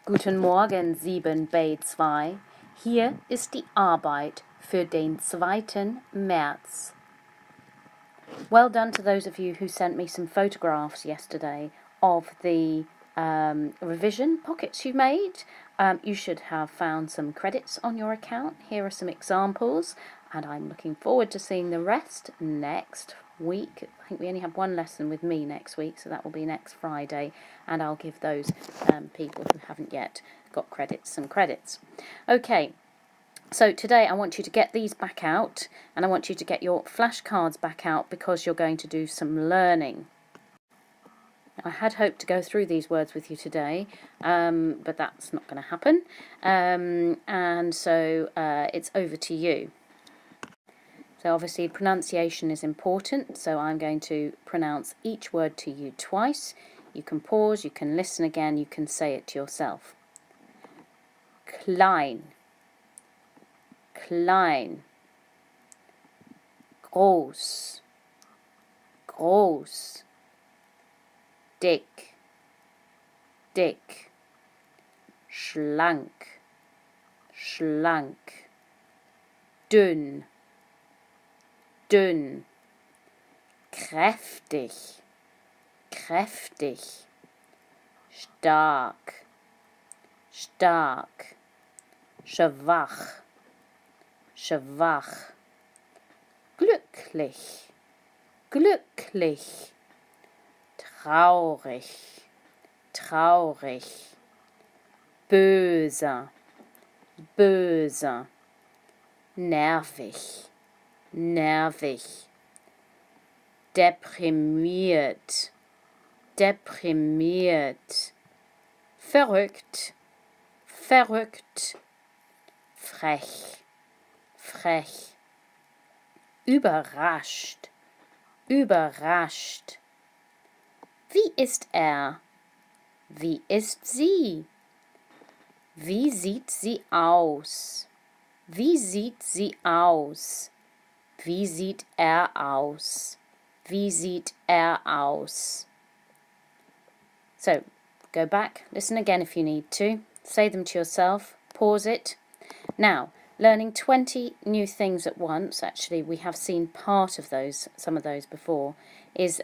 Guten Morgen, 7b2. Hier ist die Arbeit für den 2. März. Well done to those of you who sent me some photographs yesterday of the revision pockets you made. You should have found some credits on your account. Here are some examples, and I'm looking forward to seeing the rest next week. I think we only have one lesson with me next week, so that will be next Friday, and I'll give those people who haven't yet got credits some credits. Okay. So today I want you to get these back out, and I want you to get your flashcards back out because you're going to do some learning. I had hoped to go through these words with you today, but that's not going to happen, and so it's over to you. So obviously pronunciation is important, so I'm going to pronounce each word to you twice. You can pause, you can listen again, you can say it to yourself. Klein. Klein, groß, groß, dick, dick, schlank, schlank, dünn, dünn, kräftig, kräftig, stark, stark, schwach, schwach, glücklich, glücklich, traurig, traurig, böse, böse, nervig, nervig, deprimiert, deprimiert, verrückt, verrückt, frech, frech, überrascht, überrascht. Wie ist er? Wie ist sie? Wie sieht sie aus? Wie sieht sie aus? Wie sieht er aus? Wie sieht er aus? So, go back, listen again if you need to, say them to yourself, pause it. Now, learning 20 new things at once, actually we have seen part of those, some of those before, is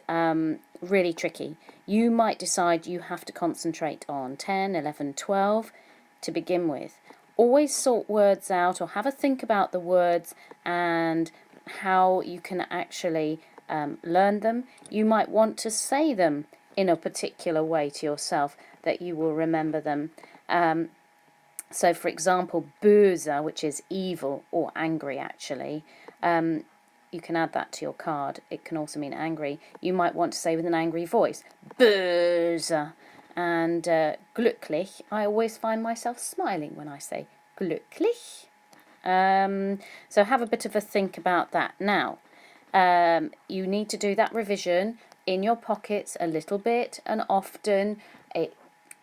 really tricky. You might decide you have to concentrate on 10, 11, 12 to begin with. Always sort words out or have a think about the words and how you can actually learn them. You might want to say them in a particular way to yourself that you will remember them. So, for example, böse, which is evil or angry, actually, you can add that to your card. It can also mean angry. You might want to say with an angry voice, böse. And glücklich, I always find myself smiling when I say glücklich. So have a bit of a think about that. Now, you need to do that revision in your pockets a little bit and often. It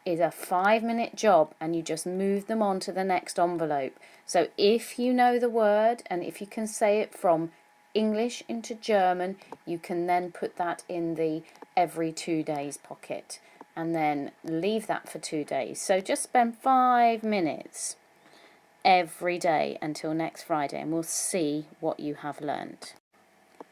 is a 5-minute job, and you just move them on to the next envelope. So if you know the word and if you can say it from English into German, you can then put that in the every 2 days pocket and then leave that for 2 days. So just spend 5 minutes every day until next Friday, and we'll see what you have learned.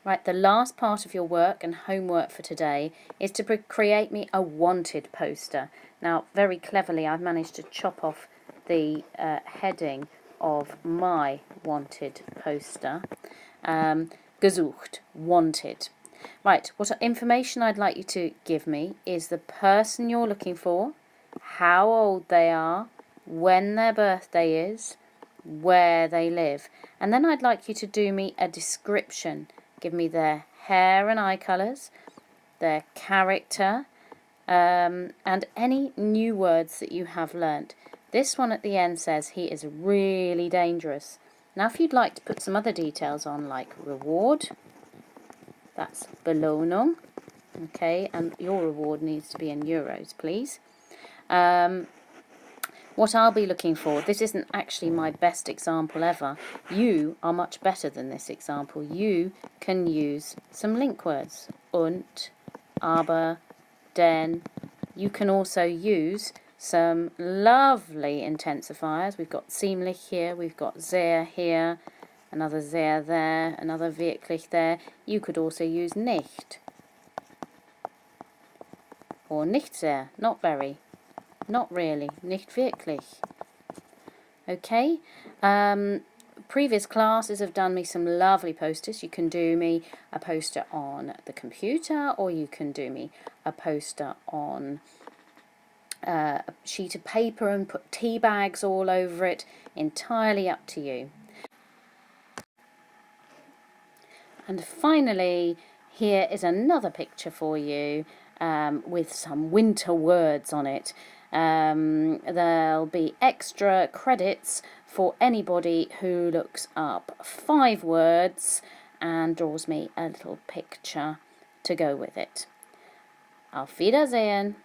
Right, the last part of your work and homework for today is to create me a wanted poster. Now, very cleverly, I've managed to chop off the heading of my wanted poster. Gesucht, wanted. Right, what information I'd like you to give me is the person you're looking for, how old they are, when their birthday is, where they live. And then I'd like you to do me a description. Give me their hair and eye colours, their character, and any new words that you have learnt. This one at the end says he is really dangerous. Now if you'd like to put some other details on, like reward, that's Belohnung, okay, and your reward needs to be in euros, please. What I'll be looking for, this isn't actually my best example ever. You are much better than this example. You can use some link words. Und, aber, denn. You can also use some lovely intensifiers. We've got ziemlich here, we've got sehr here, another sehr there, another wirklich there. You could also use nicht, or nicht sehr, not very, not really, nicht wirklich. Okay, previous classes have done me some lovely posters. You can do me a poster on the computer, or you can do me a poster on a sheet of paper and put tea bags all over it. Entirely up to you. And finally, here is another picture for you with some winter words on it. There'll be extra credits for anybody who looks up 5 words and draws me a little picture to go with it. Auf Wiedersehen!